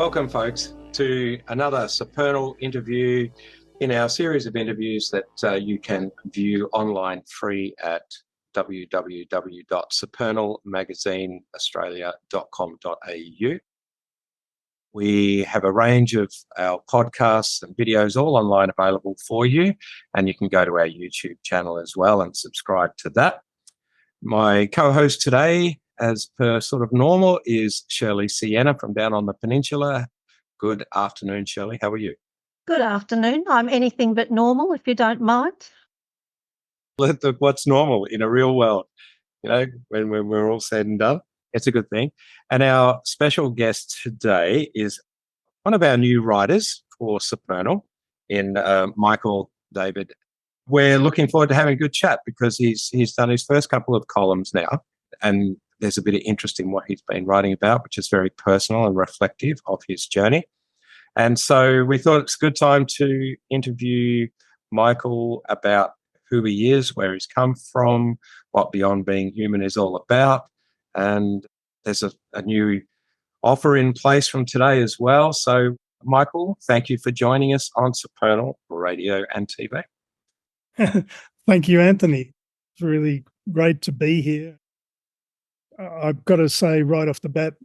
Welcome, folks, to another Supernal interview in our series of interviews that you can view online free at www.supernalmagazineaustralia.com.au. We have a range of our podcasts and videos all online available for you, and you can go to our YouTube channel as well and subscribe to that. My co-host today, as per sort of normal, is ShirleySienna from down on the peninsula. Good afternoon, Shirley. How are you? Good afternoon. I'm anything but normal, if you don't mind. Look, what's normal in a real world, you know, when we're all said and done, it's a good thing. And our special guest today is one of our new writers for Supernal in Michael Davyd. We're looking forward to having a good chat because he's done his first couple of columns now, and there's a bit of interest in what he's been writing about, which is very personal and reflective of his journey. And so we thought it's a good time to interview Michael about who he is, where he's come from, what Beyond Being Human is all about. And there's a new offer in place from today as well. So, Michael, thank you for joining us on Supernal Radio and TV. Thank you, Anthony. It's really great to be here. I've got to say right off the bat,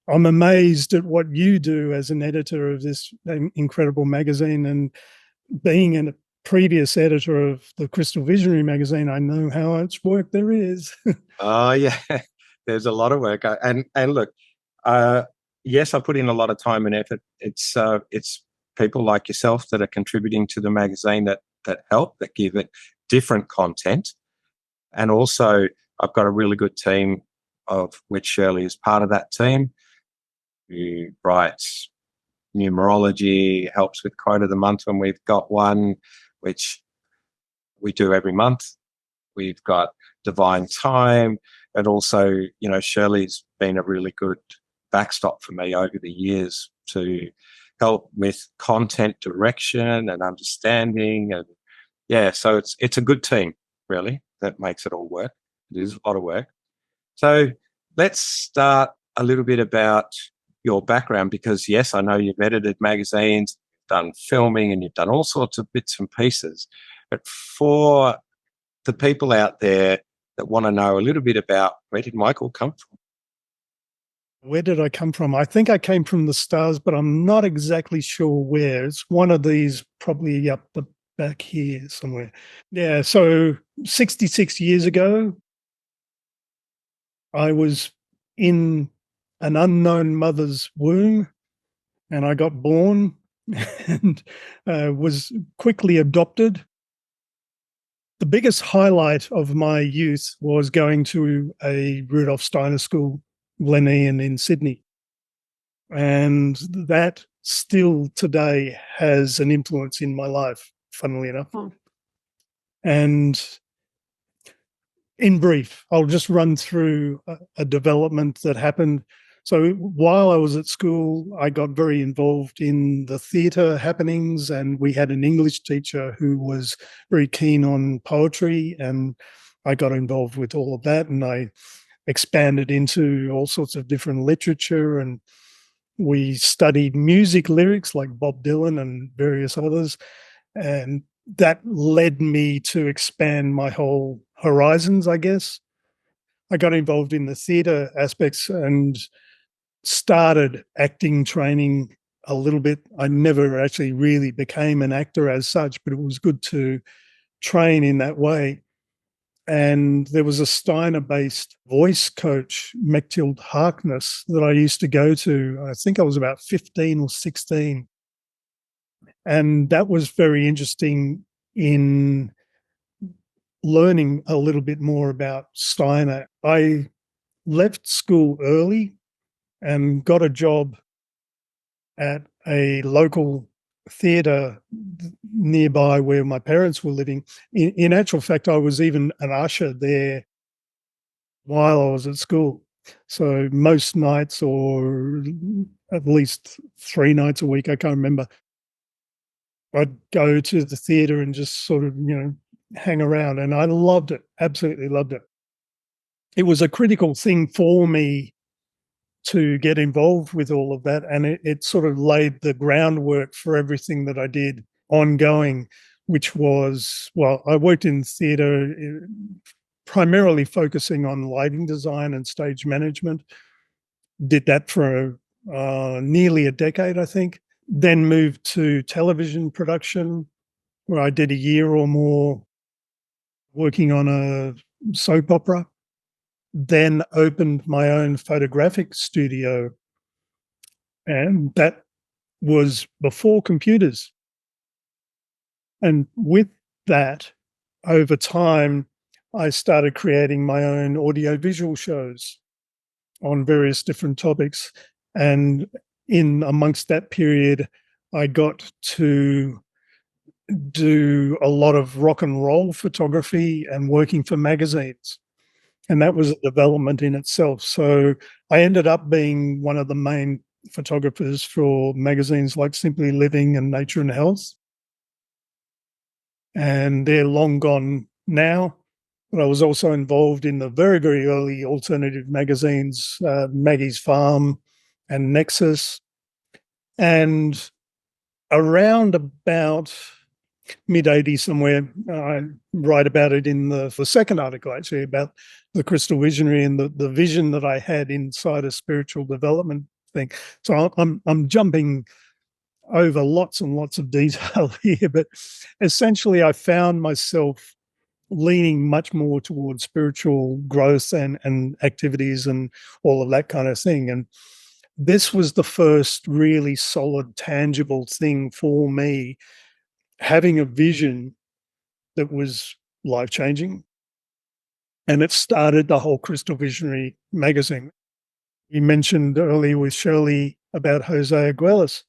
I'm amazed at what you do as an editor of this incredible magazine, and being a previous editor of the Crystal Visionary magazine, I know how much work there is. Oh, yeah, there's a lot of work. And look, yes, I put in a lot of time and effort. It's people like yourself that are contributing to the magazine that help, that give it different content. And also, I've got a really good team, of which Shirley is part of that team, who writes numerology, helps with quote of the month when we've got one, which we do every month. We've got Divine Time, and also, you know, Shirley's been a really good backstop for me over the years to help with content direction and understanding. And yeah, so it's a good team, really, that makes it all work. It is a lot of work. So let's start a little bit about your background, because yes, I know you've edited magazines, done filming, and you've done all sorts of bits and pieces. But for the people out there that want to know a little bit about, where did Michael come from? Where did I come from? I think I came from the stars, but I'm not exactly sure where. It's one of these, probably up the back here somewhere. Yeah, so 66 years ago, I was in an unknown mother's womb, and I got born and was quickly adopted. The biggest highlight of my youth was going to a Rudolf Steiner school, Glenean in Sydney. And that still today has an influence in my life, funnily enough. And in brief, I'll just run through a development that happened. So while I was at school, I got very involved in the theatre happenings, and we had an English teacher who was very keen on poetry, and I got involved with all of that, and I expanded into all sorts of different literature, and we studied music lyrics like Bob Dylan and various others, and that led me to expand my whole horizons, I guess. I got involved in the theatre aspects and started acting training a little bit. I never actually really became an actor as such, but it was good to train in that way. And there was a Steiner-based voice coach, Mechthild Harkness, that I used to go to. I think I was about 15 or 16. And that was very interesting in learning a little bit more about Steiner. I left school early and got a job at a local theatre nearby where my parents were living. In actual fact, I was even an usher there while I was at school. So most nights, or at least 3 nights a week, I can't remember, I'd go to the theatre and just sort of, hang around. And I loved it, absolutely loved it. It was a critical thing for me to get involved with all of that, and it sort of laid the groundwork for everything that I did ongoing, which was, well, I worked in theatre, primarily focusing on lighting design and stage management. Did that for nearly a decade, I think. Then moved to television production, where I did a year or more working on a soap opera. Then opened my own photographic studio, and that was before computers. And with that, over time, I started creating my own audiovisual shows on various different topics. And in amongst that period, I got to do a lot of rock and roll photography and working for magazines. And that was a development in itself. So I ended up being one of the main photographers for magazines like Simply Living and Nature and Health. And they're long gone now. But I was also involved in the very, very early alternative magazines, Maggie's Farm and Nexus. And around about mid-'80s somewhere, I write about it in the second article, actually, about the crystal visionary and the vision that I had inside a spiritual development thing. So I'm jumping over lots and lots of detail here, but essentially I found myself leaning much more towards spiritual growth and activities and all of that kind of thing. And this was the first really solid, tangible thing for me, having a vision that was life-changing. And it started the whole Crystal Visionary magazine. You mentioned earlier with Shirley about Jose Aguilas.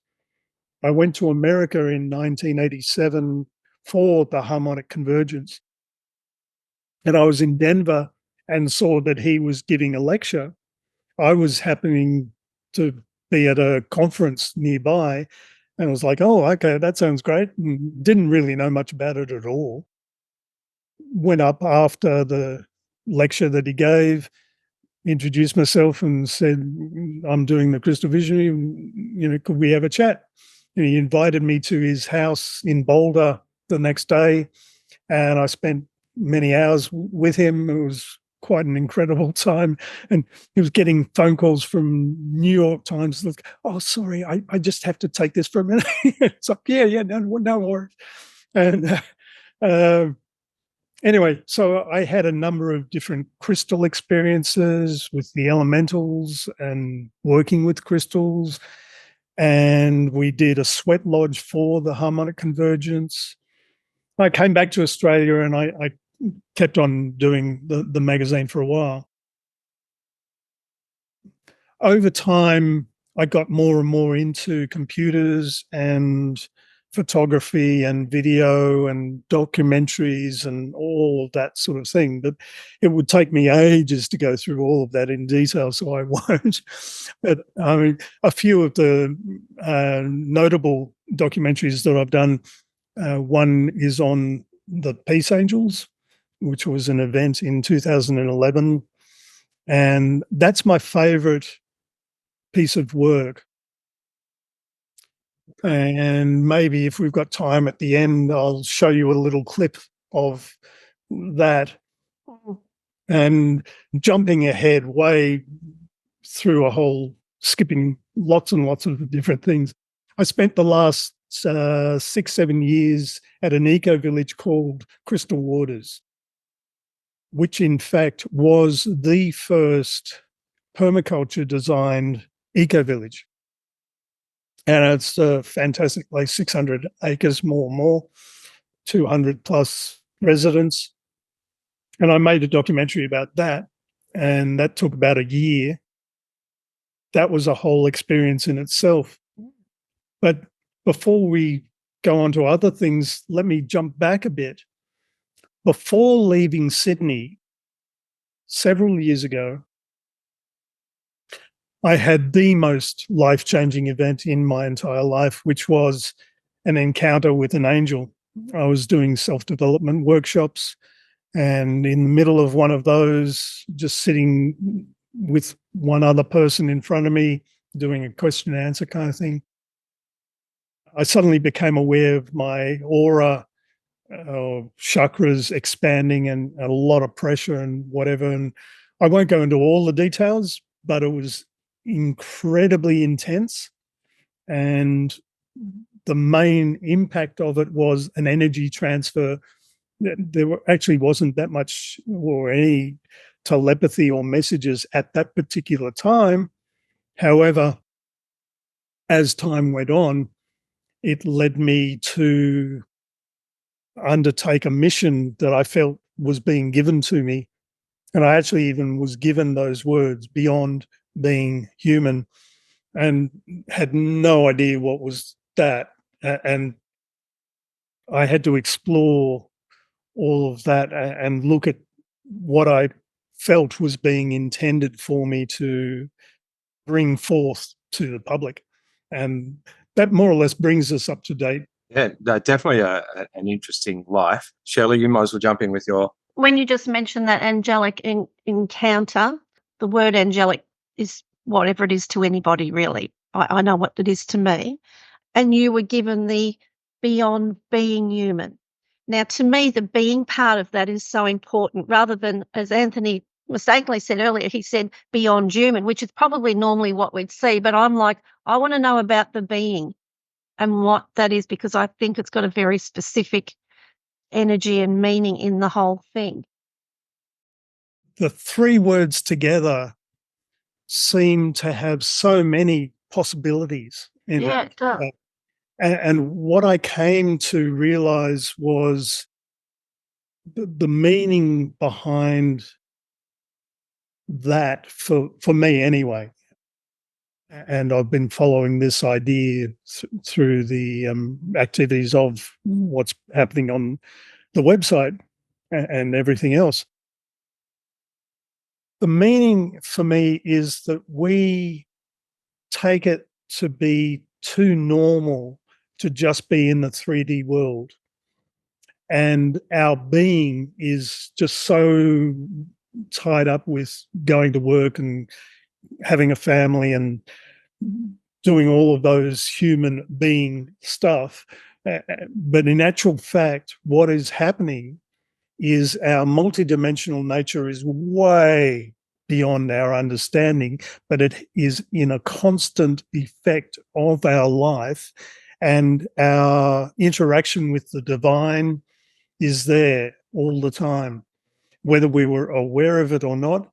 I went to America in 1987 for the harmonic convergence. And I was in Denver and saw that he was giving a lecture. I was happening to be at a conference nearby, and I was like, oh, okay, that sounds great. And didn't really know much about it at all. Went up after the lecture that he gave, introduced myself and said, I'm doing the Crystal Visionary, could we have a chat? And he invited me to his house in Boulder the next day, and I spent many hours with him. It was quite an incredible time. And he was getting phone calls from New York Times. Like, oh, sorry, I just have to take this for a minute. It's like, yeah, no worries. And anyway, so I had a number of different crystal experiences with the elementals and working with crystals. And we did a sweat lodge for the harmonic convergence. I came back to Australia and I kept on doing the magazine for a while. Over time, I got more and more into computers and photography and video and documentaries and all of that sort of thing. But it would take me ages to go through all of that in detail, so I won't. But I mean, a few of the notable documentaries that I've done, one is on the Peace Angels, which was an event in 2011. And that's my favorite piece of work. And maybe if we've got time at the end, I'll show you a little clip of that. And jumping ahead way through skipping lots and lots of different things. I spent the last 6-7 years at an eco-village called Crystal Waters, which in fact was the first permaculture designed eco-village. And it's a fantastic place, 600 acres, more, 200 plus residents. And I made a documentary about that, and that took about a year. That was a whole experience in itself. But before we go on to other things, let me jump back a bit. Before leaving Sydney, several years ago, I had the most life-changing event in my entire life, which was an encounter with an angel. I was doing self-development workshops, and in the middle of one of those, just sitting with one other person in front of me doing a question and answer kind of thing. I suddenly became aware of my aura, chakras expanding and a lot of pressure and whatever. And I won't go into all the details, but it was incredibly intense. And the main impact of it was an energy transfer. Actually wasn't that much or any telepathy or messages at that particular time. However, as time went on, it led me to undertake a mission that I felt was being given to me. And I actually even was given those words, beyond being human, and had no idea what was that. And I had to explore all of that and look at what I felt was being intended for me to bring forth to the public. And that more or less brings us up to date. Yeah, no, definitely an interesting life. Shirley, you might as well jump in with your... When you just mentioned that angelic encounter, the word angelic is whatever it is to anybody, really. I know what it is to me. And you were given the beyond being human. Now, to me, the being part of that is so important, rather than, as Anthony mistakenly said earlier, he said beyond human, which is probably normally what we'd see. But I'm like, I want to know about the being and what that is, because I think it's got a very specific energy and meaning in the whole thing. The three words together seem to have so many possibilities in Yeah, it. it does. And what I came to realize was the meaning behind that, for me anyway. And I've been following this idea through the activities of what's happening on the website and everything else. The meaning for me is that we take it to be too normal to just be in the 3D world. And our being is just so tied up with going to work and having a family and doing all of those human being stuff. But in actual fact, what is happening is our multidimensional nature is way beyond our understanding, but it is in a constant effect of our life, and our interaction with the divine is there all the time, whether we were aware of it or not.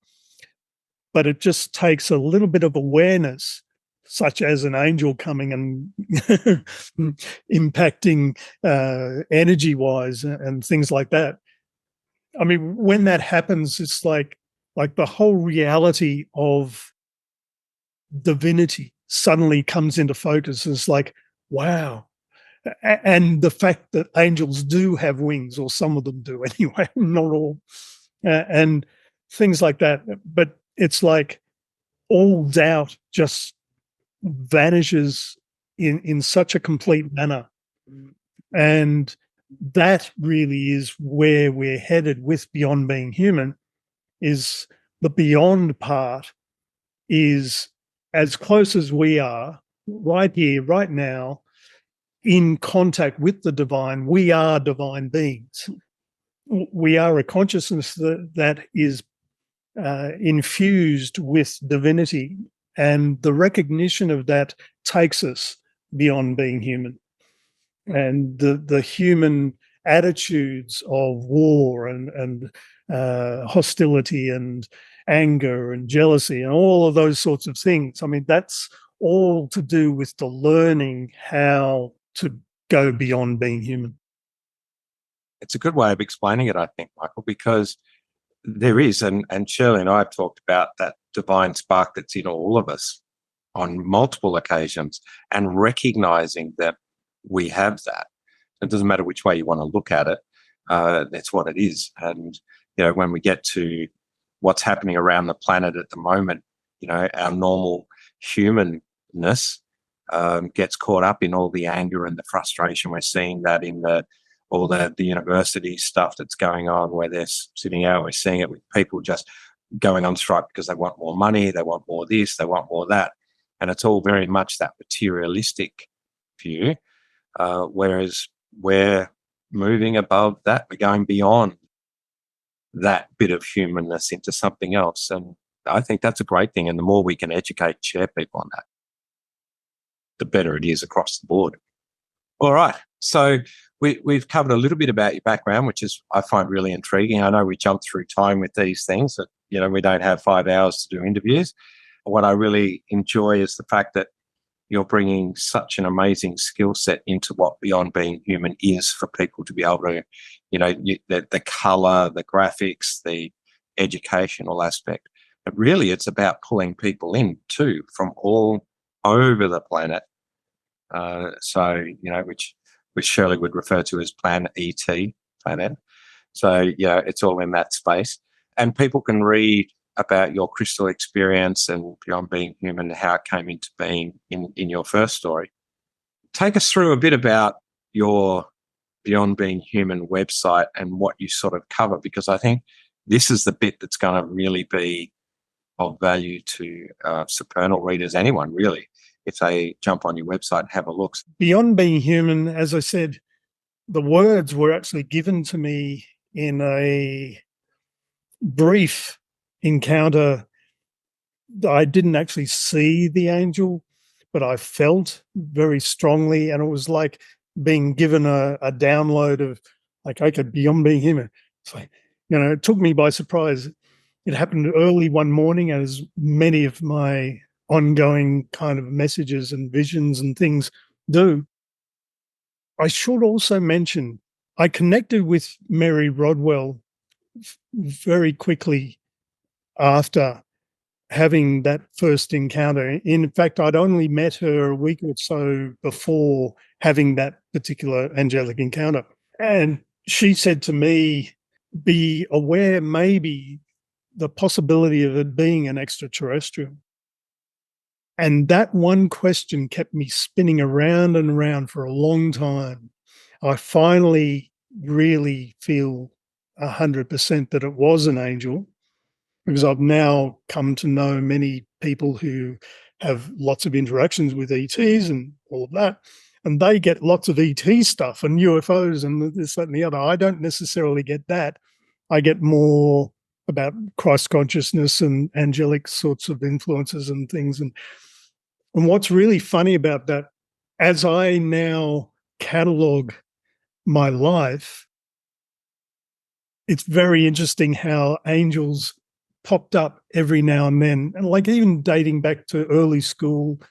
But it just takes a little bit of awareness, such as an angel coming and impacting energy-wise and things like that. I mean, when that happens, it's like the whole reality of divinity suddenly comes into focus. It's like, wow. And the fact that angels do have wings, or some of them do anyway, not all, and things like that. But it's like all doubt just vanishes in such a complete manner. And that really is where we're headed with Beyond Being Human. Is the beyond part is as close as we are right here, right now, in contact with the divine. We are divine beings. We are a consciousness that is infused with divinity, and the recognition of that takes us beyond being human. And the human attitudes of war and hostility and anger and jealousy and all of those sorts of things, I mean, that's all to do with the learning how to go beyond being human. It's a good way of explaining it, I think, Michael, because there is, and Shirley and I have talked about that divine spark that's in all of us on multiple occasions, and recognizing that we have that. It doesn't matter which way you want to look at it. That's what it is. And, when we get to what's happening around the planet at the moment, our normal humanness gets caught up in all the anger and the frustration. We're seeing that in all the university stuff that's going on, where they're sitting out. We're seeing it with people just going on strike because they want more money, they want more this, they want more that. And it's all very much that materialistic view, whereas we're moving above that. We're going beyond that bit of humanness into something else. And I think that's a great thing. And the more we can educate, share people on that, the better it is across the board. All right. So we've covered a little bit about your background, which is, I find, really intriguing. I know we jump through time with these things, that, you know, we don't have 5 hours to do interviews. What I really enjoy is the fact that you're bringing such an amazing skill set into what Beyond Being Human is for people to be able to, you know, the colour, the graphics, the educational aspect. But really, it's about pulling people in too from all over the planet. So, you know, which Shirley would refer to as Planet ET, Planet. So, you know, it's all in that space. And people can read about your crystal experience and Beyond Being Human, how it came into being in your first story. Take us through a bit about your Beyond Being Human website and what you sort of cover, because I think this is the bit that's going to really be of value to Supernal readers, anyone really, if they jump on your website and have a look. Beyond Being Human, as I said, the words were actually given to me in a brief encounter. I didn't actually see the angel, but I felt very strongly, and it was like being given a download of, like, okay, Beyond Being Human. It's like, you know, it took me by surprise. It happened early one morning, as many of my ongoing kind of messages and visions and things do. I should also mention, I connected with Mary Rodwell very quickly after having that first encounter. In fact, I'd only met her a week or so before having that particular angelic encounter. And she said to me, be aware maybe the possibility of it being an extraterrestrial. And that one question kept me spinning around and around for a long time. I finally really feel 100% that it was an angel, because I've now come to know many people who have lots of interactions with ETs and all of that, and they get lots of ET stuff and UFOs and this, that, and the other. I don't necessarily get that. I get more about Christ consciousness and angelic sorts of influences and things. And what's really funny about that, as I now catalogue my life, it's very interesting how angels popped up every now and then, and like even dating back to early school,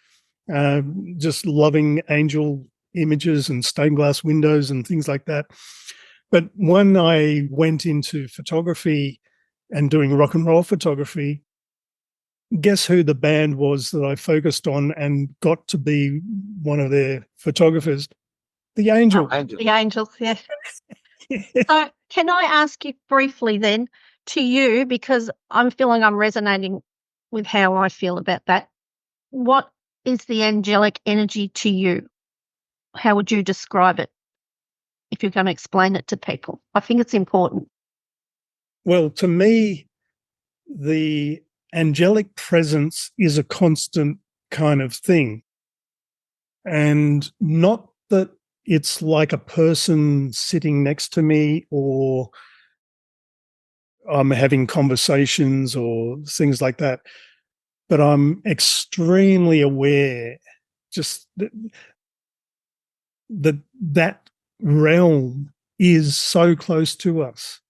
just loving angel images and stained glass windows and things like that. But when I went into photography and doing rock and roll photography, guess who the band was that I focused on and got to be one of their photographers? The Angels. Oh, the Angels, yeah. So can I ask you briefly then, to you, because I'm feeling I'm resonating with how I feel about that, what is the angelic energy to you? How would you describe it if you're going to explain it to people? I think it's important. Well, to me, the angelic presence is a constant kind of thing. And not that it's like a person sitting next to me or I'm having conversations or things like that, but I'm extremely aware just that realm is so close to us.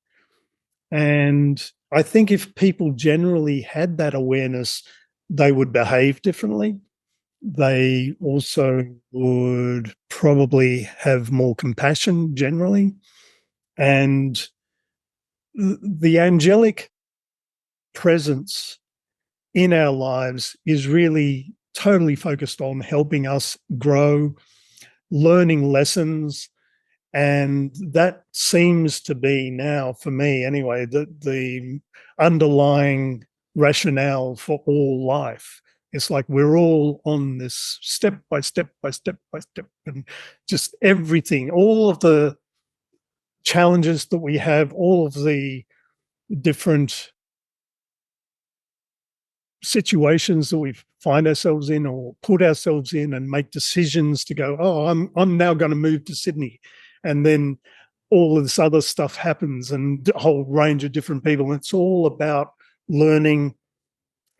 And I think if people generally had that awareness, they would behave differently. They also would probably have more compassion generally. And the angelic presence in our lives is really totally focused on helping us grow, learning lessons. And that seems to be now, for me anyway, the underlying rationale for all life. It's like we're all on this step by step by step by step, and just everything, all of the challenges that we have, all of the different situations that we find ourselves in or put ourselves in and make decisions to go, oh, I'm now going to move to Sydney. And then all of this other stuff happens and a whole range of different people. And it's all about learning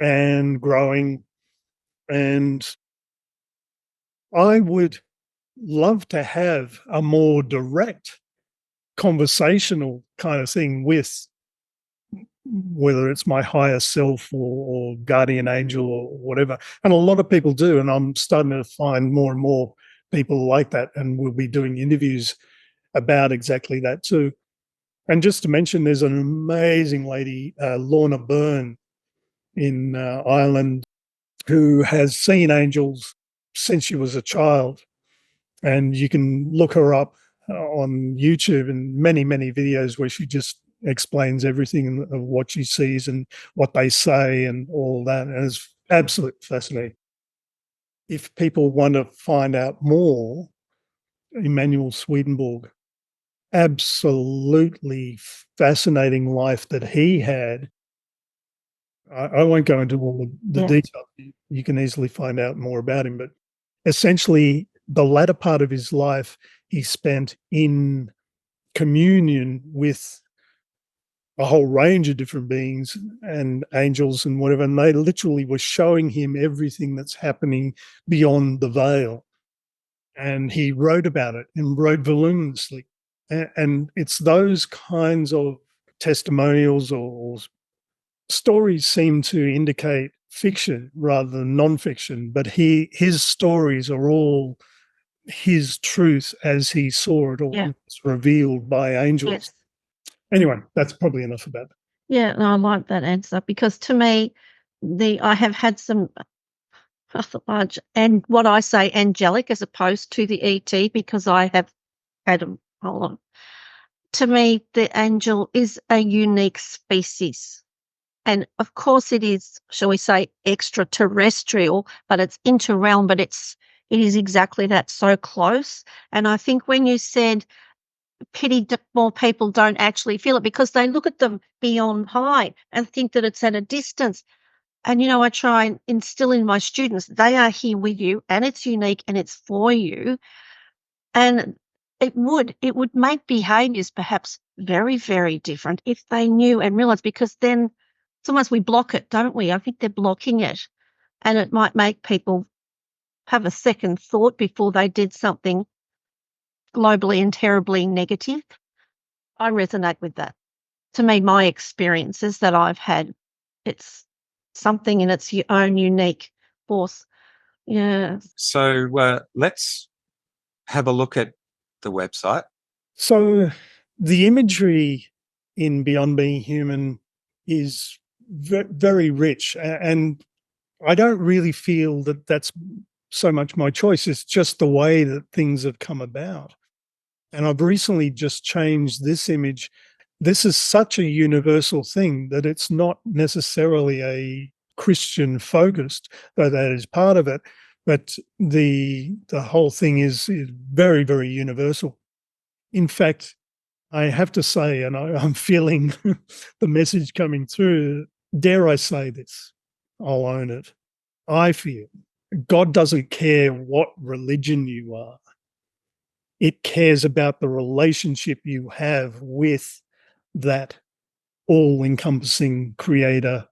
and growing. And I would love to have a more direct conversational kind of thing with whether it's my higher self or guardian angel or whatever. And a lot of people do. And I'm starting to find more and more people like that. And we'll be doing interviews about exactly that too. And just to mention, there's an amazing lady, Lorna Byrne in Ireland, who has seen angels since she was a child. And you can look her up on YouTube and many, many videos where she just explains everything of what she sees and what they say and all that. And it's absolutely fascinating. If people want to find out more, Emanuel Swedenborg, absolutely fascinating life that he had. I won't go into all the details. You can easily find out more about him, but essentially the latter part of his life he spent in communion with a whole range of different beings and angels and whatever, and they literally were showing him everything that's happening beyond the veil. And he wrote about it and wrote voluminously. And it's those kinds of testimonials or stories seem to indicate fiction rather than non-fiction, but his stories are all his truth as he saw it, or it's revealed by angels. Yes. Anyway, that's probably enough about that. Yeah, no, I like that answer because to me, I have had some large and what I say angelic as opposed to the ET because I have had them. Hold on. To me, the angel is a unique species. And of course it is, shall we say, extraterrestrial, but it's interrealm, but it is exactly that, so close. And I think when you said pity more people don't actually feel it because they look at them beyond high and think that it's at a distance. And, I try and instill in my students, they are here with you and it's unique and it's for you. And it would make behaviors perhaps very, very different if they knew and realized, because then sometimes we block it, don't we? I think they're blocking it. And it might make people have a second thought before they did something globally and terribly negative. I resonate with that. To me, my experiences that I've had, it's something in its own unique force. Yeah. So let's have a look at the website. So the imagery in Beyond Being Human is very rich, and I don't really feel that that's so much my choice. It's just the way that things have come about. And I've recently just changed this image. This is such a universal thing that it's not necessarily a Christian focused, though that is part of it. But the whole thing is very, very universal. In fact, I have to say, and I'm feeling the message coming through, dare I say this, I'll own it. I feel God doesn't care what religion you are. It cares about the relationship you have with that all-encompassing creator,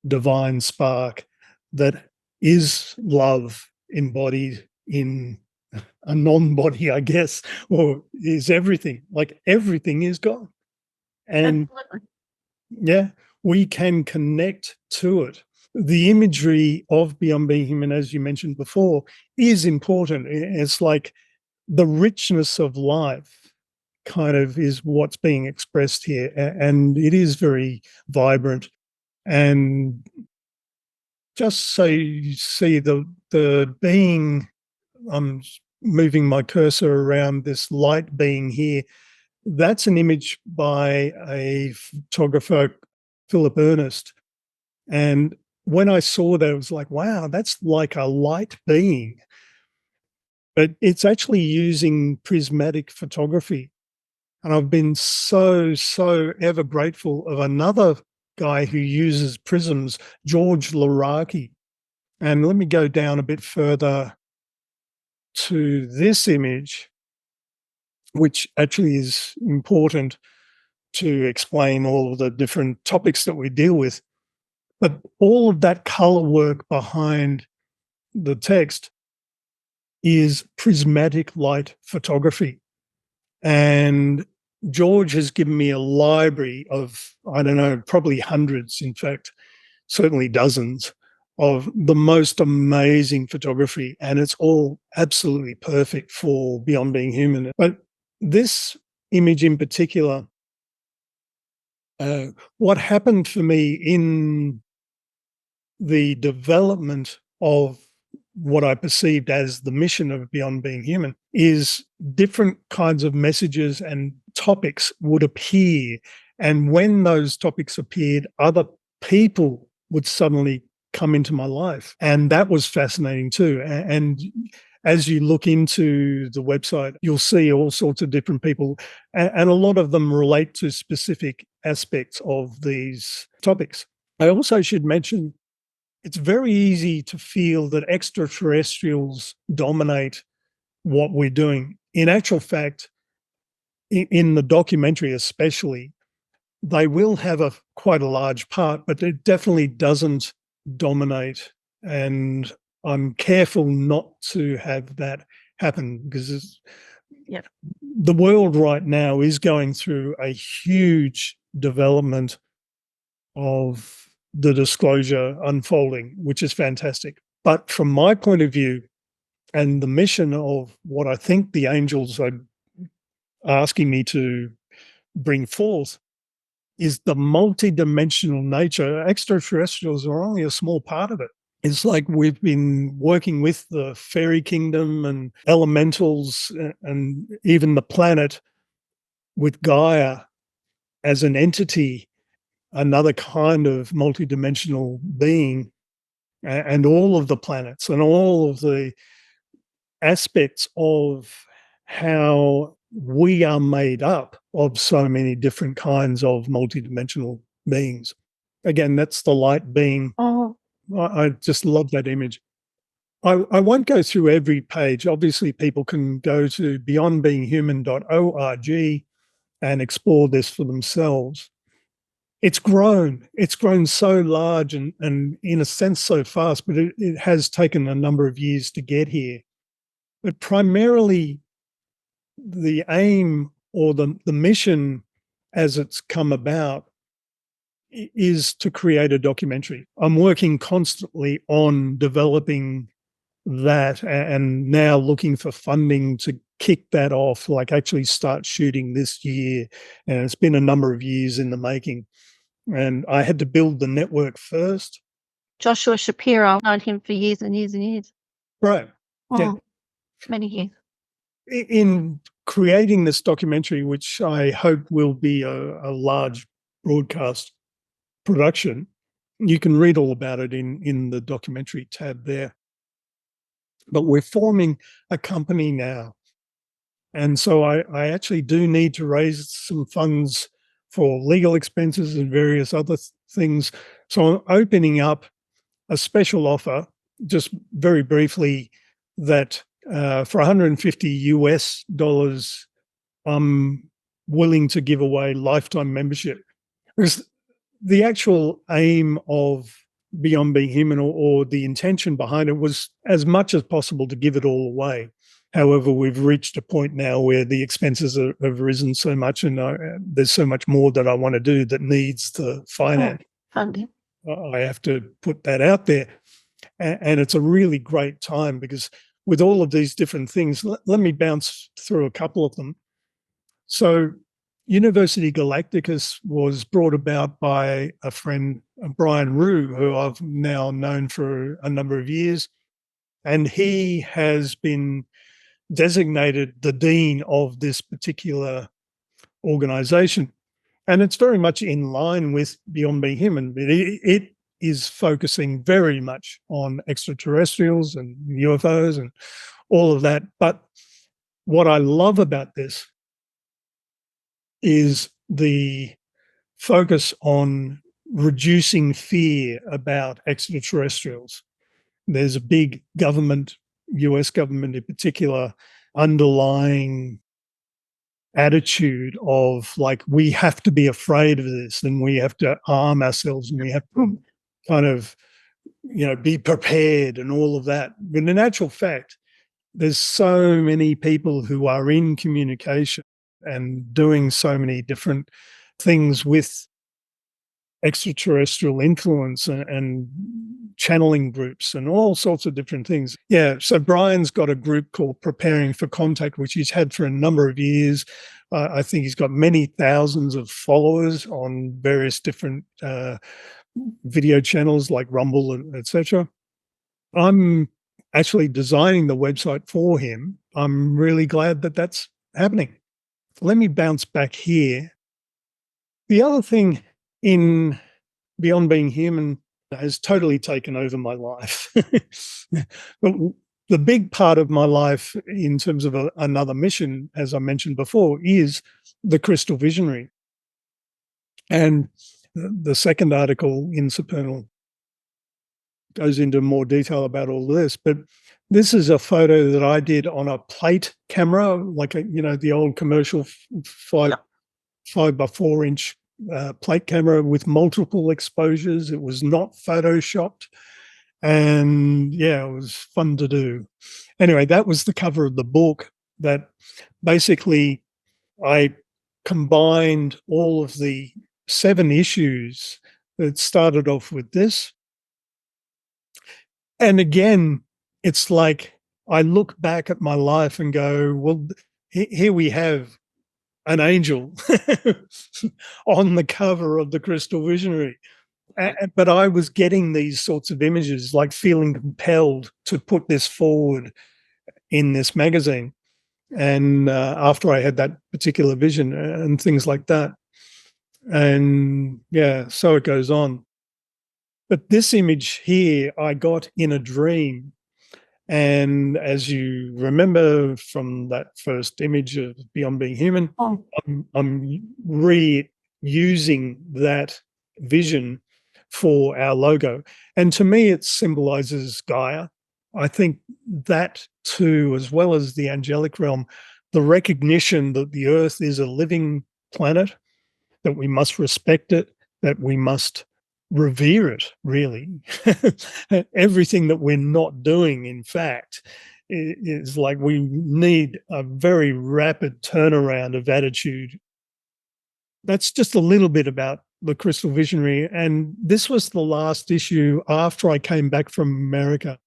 divine spark that is love embodied in a non-body, I guess, or is everything. Like everything is God. And yeah, we can connect to it. The imagery of Beyond Being Human, as you mentioned before, is important. It's like the richness of life kind of is what's being expressed here. And it is very vibrant. And just so you see the being, I'm moving my cursor around this light being here, that's an image by a photographer, Philip Ernest. And when I saw that, it was like, wow, that's like a light being. But it's actually using prismatic photography. And I've been so ever grateful of another guy who uses prisms, George Laraki. And let me go down a bit further to this image, which actually is important to explain all of the different topics that we deal with. But all of that color work behind the text is prismatic light photography. And George has given me a library of, I don't know, probably hundreds, in fact, certainly dozens, of the most amazing photography. And it's all absolutely perfect for Beyond Being Human. But this image in particular, what happened for me in the development of what I perceived as the mission of Beyond Being Human is different kinds of messages and topics would appear. And when those topics appeared, other people would suddenly come into my life. And that was fascinating too. And as you look into the website, you'll see all sorts of different people, and a lot of them relate to specific aspects of these topics. I also should mention it's very easy to feel that extraterrestrials dominate what we're doing. In actual fact, in the documentary especially, they will have quite a large part, but it definitely doesn't dominate. And I'm careful not to have that happen because the world right now is going through a huge development of the disclosure unfolding, which is fantastic. But from my point of view, and the mission of what I think the angels are asking me to bring forth is the multidimensional nature. Extraterrestrials are only a small part of it. It's like we've been working with the fairy kingdom and elementals and even the planet with Gaia as an entity, another kind of multidimensional being, and all of the planets and all of the aspects of how we are made up of so many different kinds of multidimensional beings. Again, that's the light being. Oh, I just love that image. I won't go through every page. Obviously, people can go to beyondbeinghuman.org and explore this for themselves. It's grown so large and in a sense so fast, but it has taken a number of years to get here. But primarily the aim or the mission as it's come about is to create a documentary. I'm working constantly on developing that and now looking for funding to kick that off, like actually start shooting this year. And it's been a number of years in the making. And I had to build the network first. Joshua Shapiro, I've known him for years and years and years. Right. Oh, Yeah. many years. In creating this documentary, which I hope will be a large broadcast production, you can read all about it in the documentary tab there. But we're forming a company now. And so I actually do need to raise some funds for legal expenses and various other things. So I'm opening up a special offer, just very briefly, that for $150 I'm willing to give away lifetime membership. Because the actual aim of Beyond Being Human or the intention behind it was as much as possible to give it all away. However, we've reached a point now where the expenses have risen so much and there's so much more that I want to do that needs the finance. Funding. I have to put that out there. And it's a really great time because with all of these different things, let me bounce through a couple of them. So University Galacticus was brought about by a friend, Brian Rue, who I've now known for a number of years. And he has been designated the dean of this particular organization. And it's very much in line with Beyond Being Human. It is focusing very much on extraterrestrials and UFOs and all of that. But what I love about this is the focus on reducing fear about extraterrestrials. There's a big government, US government in particular, underlying attitude of like, we have to be afraid of this and we have to arm ourselves and we have to kind of, be prepared and all of that. But in actual fact, there's so many people who are in communication and doing so many different things with extraterrestrial influence and channeling groups and all sorts of different things. Yeah, so Brian's got a group called Preparing for Contact, which he's had for a number of years. I think he's got many thousands of followers on various different video channels like Rumble and etc. I'm actually designing the website for him. I'm really glad that that's happening. Let me bounce back here. The other thing in Beyond Being Human has totally taken over my life. But the big part of my life in terms of another mission, as I mentioned before, is the Crystal Visionary. And the second article in Supernal goes into more detail about all this. But this is a photo that I did on a plate camera, like the old commercial 5x4 inch plate camera with multiple exposures. It was not photoshopped, and yeah, it was fun to do. Anyway, that was the cover of the book. That basically I combined all of the 7 issues that started off with this. And again, it's like I look back at my life and go, well, here we have an angel on the cover of the Crystal Visionary. But I was getting these sorts of images, like feeling compelled to put this forward in this magazine. And after I had that particular vision and things like that. And yeah, so it goes on. But this image here, I got in a dream. And as you remember from that first image of Beyond Being Human, I'm reusing that vision for our logo. And to me, it symbolizes Gaia. I think that too, as well as the angelic realm, the recognition that the Earth is a living planet, that we must respect it, that we must revere it, really. Everything that we're not doing, in fact, is like we need a very rapid turnaround of attitude. That's just a little bit about the Crystal Visionary. And this was the last issue after I came back from America.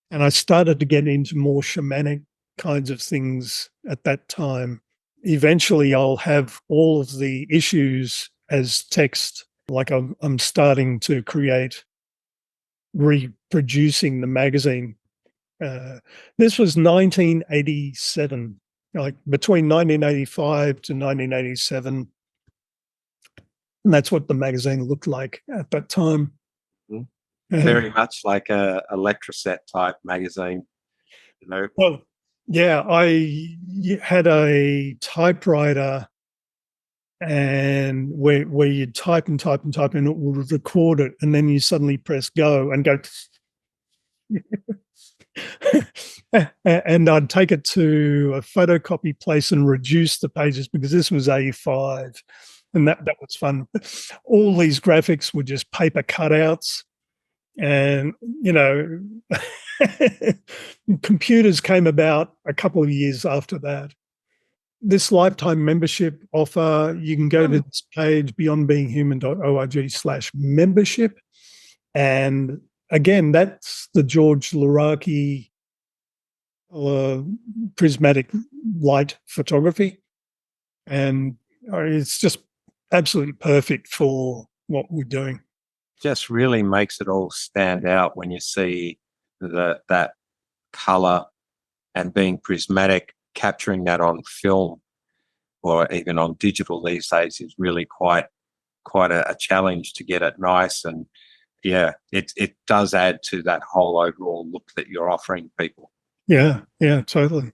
And I started to get into more shamanic kinds of things at that time. Eventually, I'll have all of the issues as text. Like I'm starting to create, reproducing the magazine. This was 1987, like between 1985 to 1987. And that's what the magazine looked like at that time. Very much like a Electroset type magazine, Well, yeah, I had a typewriter, and where you'd type and type and type, and it would record it, and then you suddenly press go and go. And I'd take it to a photocopy place and reduce the pages, because this was A5, and that was fun. All these graphics were just paper cutouts. And, computers came about a couple of years after that. This lifetime membership offer, you can go to this page, beyondbeinghuman.org/membership. And again, that's the George Laraki prismatic light photography. And it's just absolutely perfect for what we're doing. Just really makes it all stand out when you see that color and being prismatic, capturing that on film or even on digital these days is really quite a challenge to get it nice. And yeah, it does add to that whole overall look that you're offering people. Yeah, totally.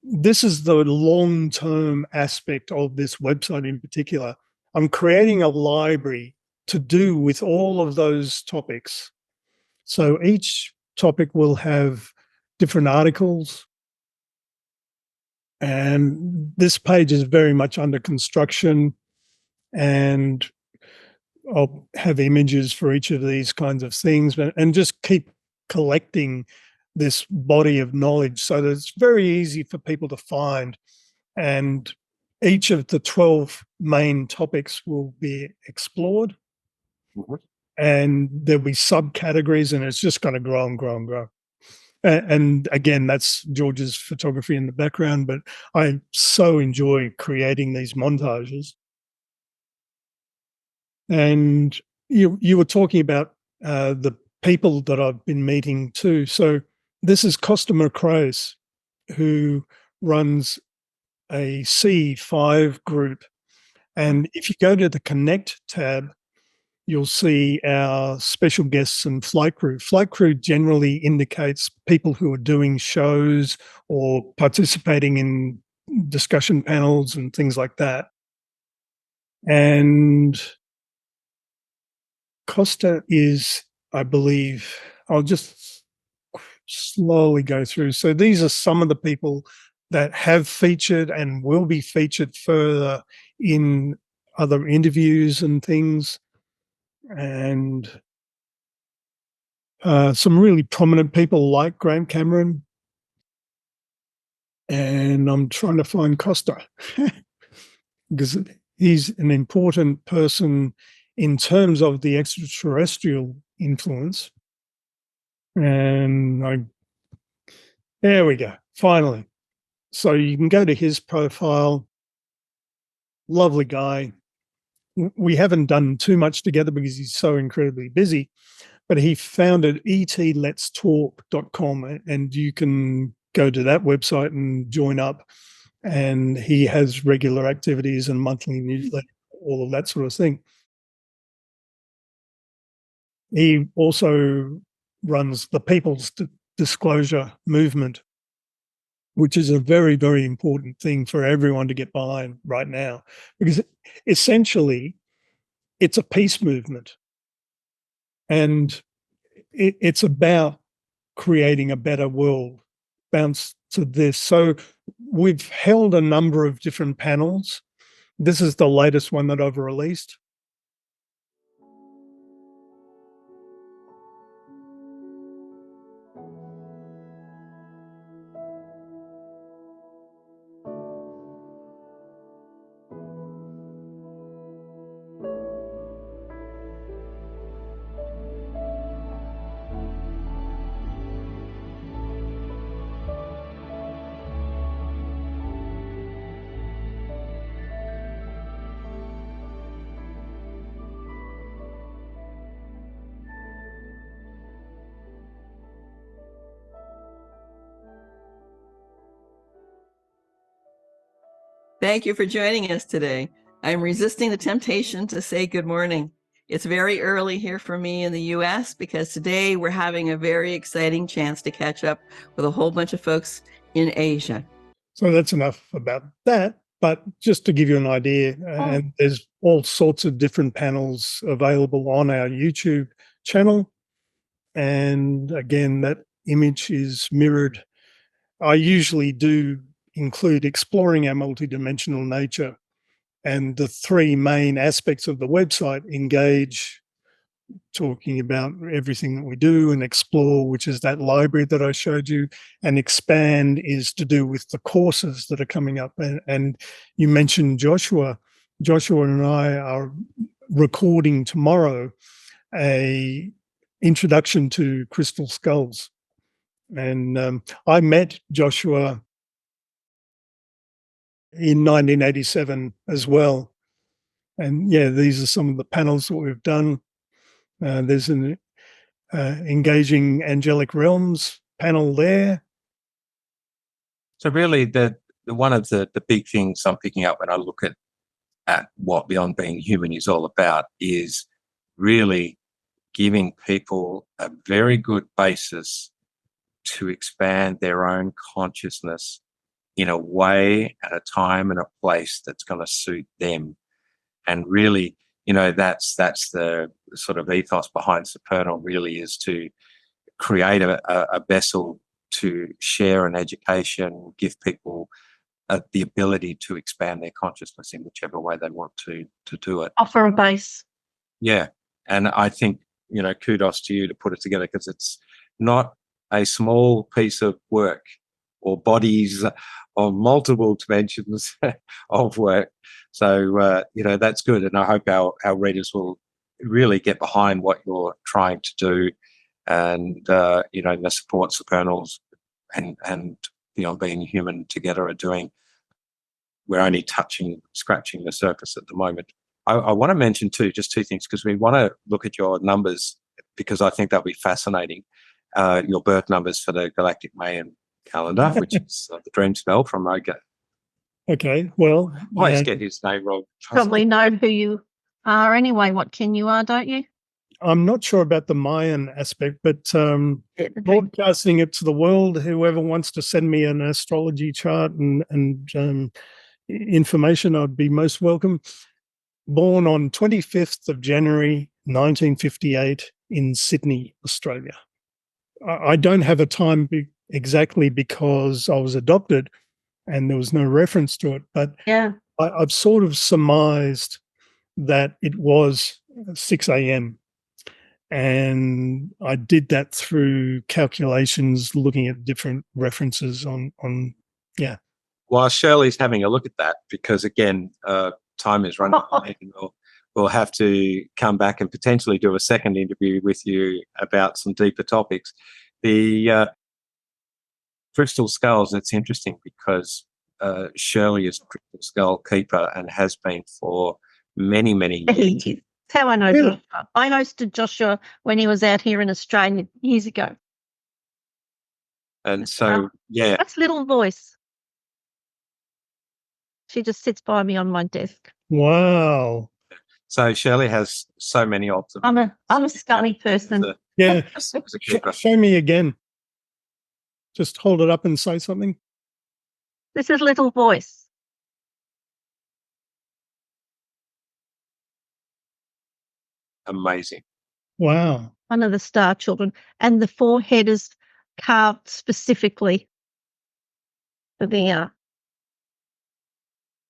This is the long-term aspect of this website in particular. I'm creating a library to do with all of those topics. So each topic will have different articles, and this page is very much under construction, and I'll have images for each of these kinds of things, and just keep collecting this body of knowledge so that it's very easy for people to find. And each of the 12 main topics will be explored, and there'll be subcategories, and it's just going to grow and grow and grow. And again, that's George's photography in the background, but I so enjoy creating these montages. And you were talking about the people that I've been meeting too. So this is Costa Macraeus, who runs a C5 group. And if you go to the Connect tab, you'll see our special guests and flight crew. Flight crew generally indicates people who are doing shows or participating in discussion panels and things like that. And Costa is, I believe, I'll just slowly go through. So these are some of the people that have featured and will be featured further in other interviews and things. And some really prominent people like Graham Cameron. And I'm trying to find Costa because he's an important person in terms of the extraterrestrial influence. And there we go, finally. So you can go to his profile. Lovely guy. We haven't done too much together because he's so incredibly busy, but he founded etletstalk.com, and you can go to that website and join up. And he has regular activities and monthly newsletter, all of that sort of thing. He also runs the People's Disclosure Movement, which is a very, very important thing for everyone to get behind right now, because essentially it's a peace movement, and it's about creating a better world. Bounce to this. So we've held a number of different panels. This is the latest one that I've released. Thank you for joining us today. I'm resisting the temptation to say good morning. It's very early here for me in the US because today we're having a very exciting chance to catch up with a whole bunch of folks in Asia. So that's enough about that. But just to give you an idea, and there's all sorts of different panels available on our YouTube channel. And again, that image is mirrored. I usually do include exploring our multidimensional nature, and the three main aspects of the website: engage, talking about everything that we do, and explore, which is that library that I showed you, and expand is to do with the courses that are coming up. And you mentioned Joshua. Joshua and I are recording tomorrow a introduction to crystal skulls. And I met Joshua in 1987 as well. And yeah, these are some of the panels that we've done. There's an engaging angelic realms panel there. So really, the one of the big things I'm picking up when I look at what Beyond Being Human is all about is really giving people a very good basis to expand their own consciousness in a way, at a time and a place that's going to suit them, and really that's the sort of ethos behind Supernal, really, is to create a vessel to share an education, give people the ability to expand their consciousness in whichever way they want to do it. Offer a base. Yeah. And I think, kudos to you to put it together, because it's not a small piece of work or bodies of multiple dimensions of work. So, that's good. And I hope our readers will really get behind what you're trying to do, and, the support Supernals and Beyond Being Human together are doing. We're only scratching the surface at the moment. I want to mention just two things, because we want to look at your numbers, because I think that'll be fascinating. Your birth numbers for the Galactic Mayan calendar, which is the dream spell from Moga. Okay, well, I always get his name wrong. Probably know who you are anyway, what kin you are, don't you? I'm not sure about the Mayan aspect, but broadcasting it to the world, whoever wants to send me an astrology chart and information, I'd be most welcome. Born on 25th of January 1958 in Sydney, Australia. I don't have a time exactly because I was adopted and there was no reference to it, but yeah, I've sort of surmised that it was 6 a.m. And I did that through calculations, looking at different references on. While Shirley's having a look at that, because again, time is running out, and we'll have to come back and potentially do a second interview with you about some deeper topics. The crystal skulls, it's interesting because Shirley is a crystal skull keeper and has been for many, many years. That's how I know Joshua. I hosted Joshua when he was out here in Australia years ago. And so, yeah. That's little voice. She just sits by me on my desk. Wow. So Shirley has so many of them. I'm a scully person. Show me again. Just hold it up and say something. This is little voice. Amazing. Wow. One of the star children. And the forehead is carved specifically for the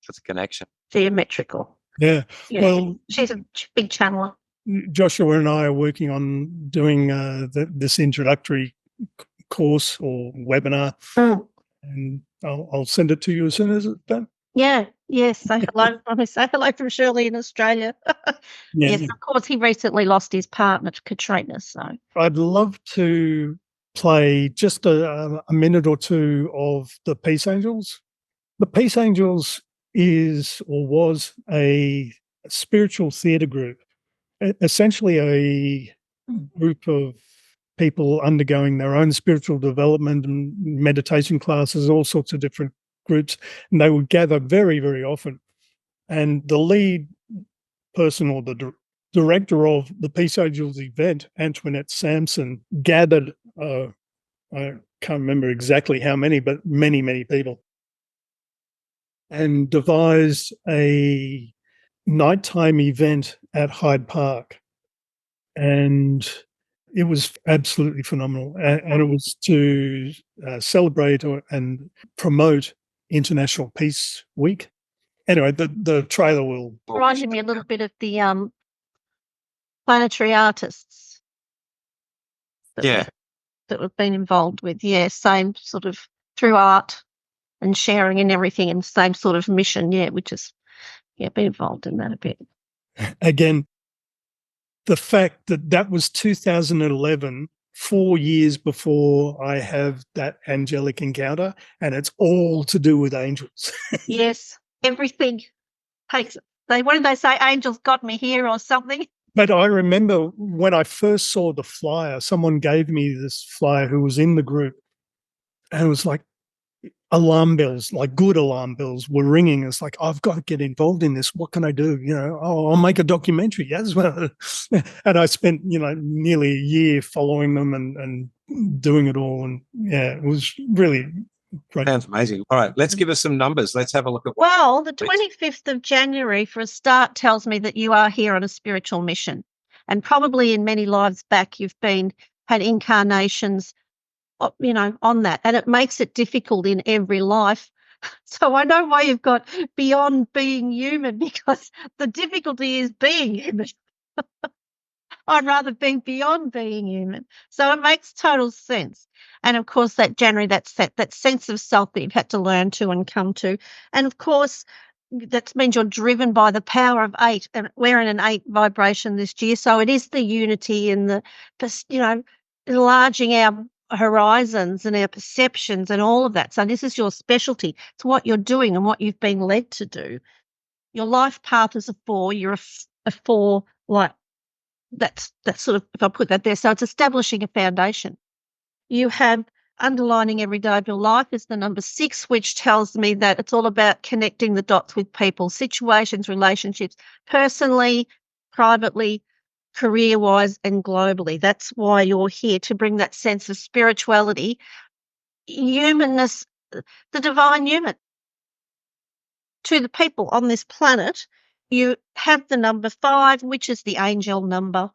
That's a connection. Geometrical. Yeah. Well, she's a big channeler. Joshua and I are working on doing this introductory course or webinar, and I'll send it to you as soon as it's done. Yeah. Yes. Say hello. Say hello from Shirley in Australia. Yes. Of course, he recently lost his partner to Katrina. So I'd love to play just a minute or two of the Peace Angels. The Peace Angels is or was a spiritual theatre group, essentially a group of people undergoing their own spiritual development and meditation classes, all sorts of different groups, and they would gather very, very often. And the lead person or the director of the Peace Angels event, Antoinette Sampson, gathered, I can't remember exactly how many, but many, many people, and devised a nighttime event at Hyde Park. And it was absolutely phenomenal. And it was to celebrate and promote International Peace Week. Anyway, the trailer will... reminded me a little bit of the planetary artists that we've been involved with. Yeah, same sort of through art and sharing and everything, and same sort of mission, which is, been involved in that a bit. Again, the fact that was 2011, 4 years before I have that angelic encounter, and it's all to do with angels. Yes, everything takes. What did they say? Angels got me here or something? But I remember when I first saw the flyer, someone gave me this flyer who was in the group, and it was like alarm bells, like good alarm bells were ringing. It's like, I've got to get involved in this. What can I do? I'll make a documentary as well. And I spent, nearly a year following them and doing it all. And it was really, Great. Sounds amazing. All right, let's give us some numbers. Let's have a look at what. Well, the 25th of January, for a start, tells me that you are here on a spiritual mission. And probably in many lives back, you've had incarnations, on that. And it makes it difficult in every life. So I know why you've got beyond being human, because the difficulty is being human. I'd rather be beyond being human. So it makes total sense. And of course, that January, that sense of self that you've had to learn to and come to. And of course, that means you're driven by the power of 8, and we're in an 8 vibration this year. So it is the unity and enlarging our horizons and our perceptions and all of that. So this is your specialty. It's what you're doing and what you've been led to do. Your life path is a 4. You're a 4, like, that's sort of, if I put that there. So it's establishing a foundation. You have underlining every day of your life is the number 6, which tells me that it's all about connecting the dots with people, situations, relationships, personally, privately, career-wise, and globally. That's why you're here, to bring that sense of spirituality, humanness, the divine human to the people on this planet. You have the number 5, which is the angel number,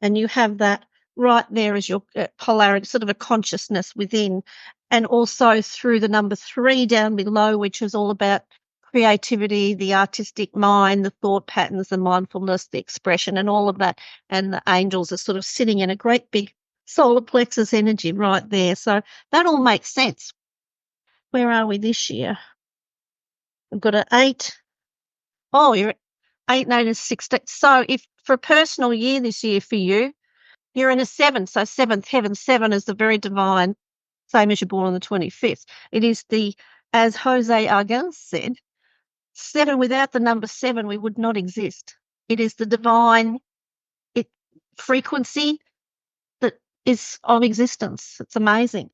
and you have that right there as your polarity, sort of a consciousness within, and also through the number 3 down below, which is all about creativity, the artistic mind, the thought patterns, the mindfulness, the expression, and all of that. And the angels are sort of sitting in a great big solar plexus energy right there. So that all makes sense. Where are we this year? We've got an 8. Oh, you're at 8, 9, and 16. So if for a personal year this year for you, you're in a 7. So 7th heaven, 7 is the very divine, same as you're born on the 25th. It is as Jose Argan said, 7, without the number 7, we would not exist. It is the divine frequency that is of existence. It's amazing.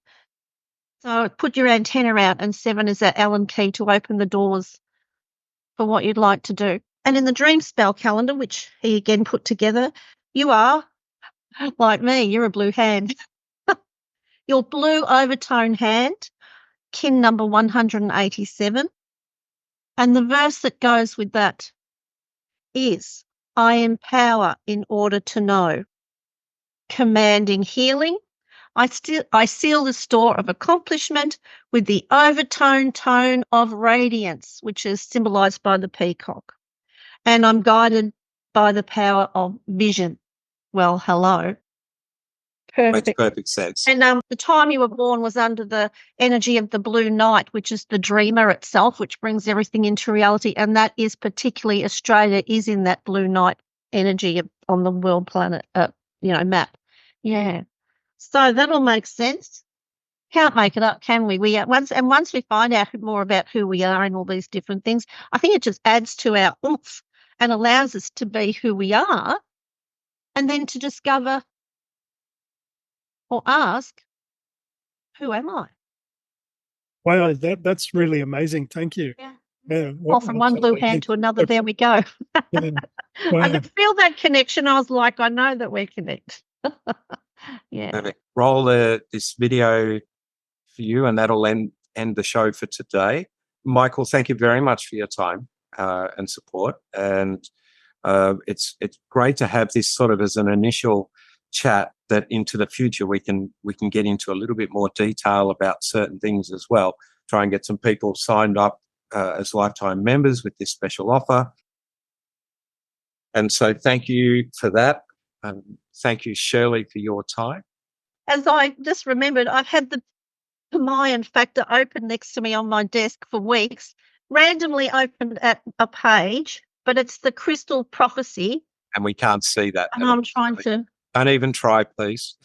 So put your antenna out, and 7 is that Allen key to open the doors for what you'd like to do. And in the dream spell calendar, which he again put together, you are, like me, you're a blue hand. Your blue overtone hand, kin number 187. And the verse that goes with that is, I empower in order to know, commanding healing. I seal the store of accomplishment with the overtone tone of radiance, which is symbolized by the peacock. And I'm guided by the power of vision. Well, hello. Perfect. Makes perfect sense. And the time you were born was under the energy of the blue night, which is the dreamer itself, which brings everything into reality. And that is particularly, Australia is in that blue night energy on the world planet, map. Yeah. So that'll make sense. Can't make it up, can we? Once we find out more about who we are and all these different things, I think it just adds to our oomph and allows us to be who we are, and then to discover or ask, who am I? Wow, that's really amazing. Thank you. Yeah. Well, from one blue hand to another, there we go. Yeah. Wow. I could feel that connection. I was like, I know that we're connected. Yeah. Perfect. Roll this video for you, and that'll end the show for today. Michael, thank you very much for your time and support. And it's great to have this sort of as an initial chat, that into the future we can get into a little bit more detail about certain things as well. Try and get some people signed up as lifetime members with this special offer. And so thank you for that. Thank you, Shirley, for your time. As I just remembered, I've had the Mayan factor open next to me on my desk for weeks, randomly opened at a page, but it's the crystal prophecy. And we can't see that. And I'm trying to. Don't even try, please.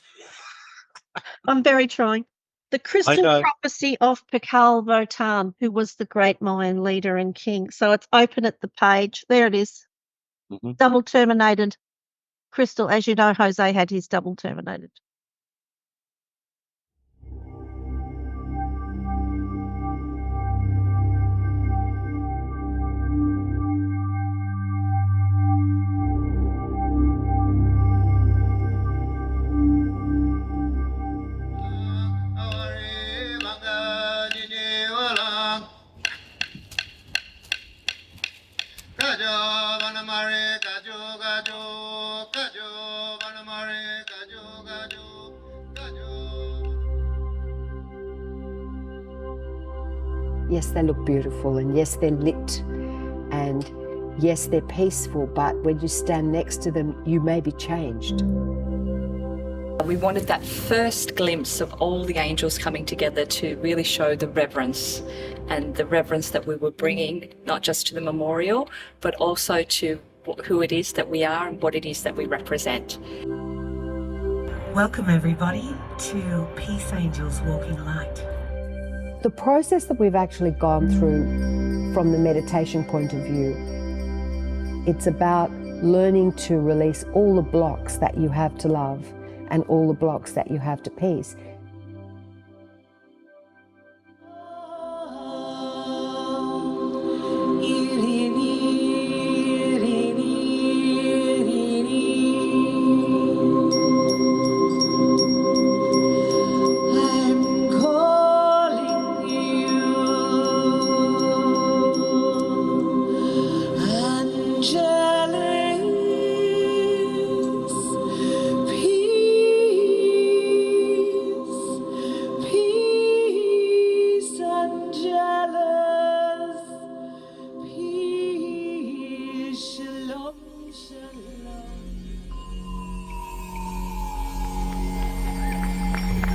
I'm very trying. The crystal prophecy of Pakal Votan, who was the great Mayan leader and king. So it's open at the page. There it is. Mm-hmm. Double terminated crystal. As you know, Jose had his double terminated. Yes, they look beautiful, and yes, they're lit, and yes, they're peaceful, but when you stand next to them, you may be changed. We wanted that first glimpse of all the angels coming together to really show the reverence, and the reverence that we were bringing, not just to the memorial, but also to who it is that we are and what it is that we represent. Welcome everybody to Peace Angels Walking Light. The process that we've actually gone through from the meditation point of view, it's about learning to release all the blocks that you have to love and all the blocks that you have to peace.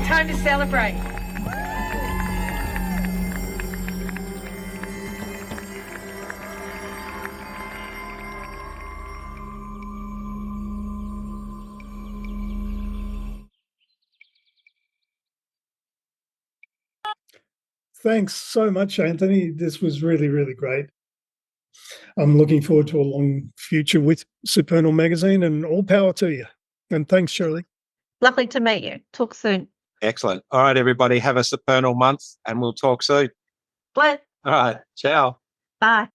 Time to celebrate. Thanks so much, Anthony. This was really, really great. I'm looking forward to a long future with Supernal Magazine, and all power to you. And thanks, Shirley. Lovely to meet you. Talk soon. Excellent. All right, everybody, have a supernal month and we'll talk soon. Bye. All right. Ciao. Bye.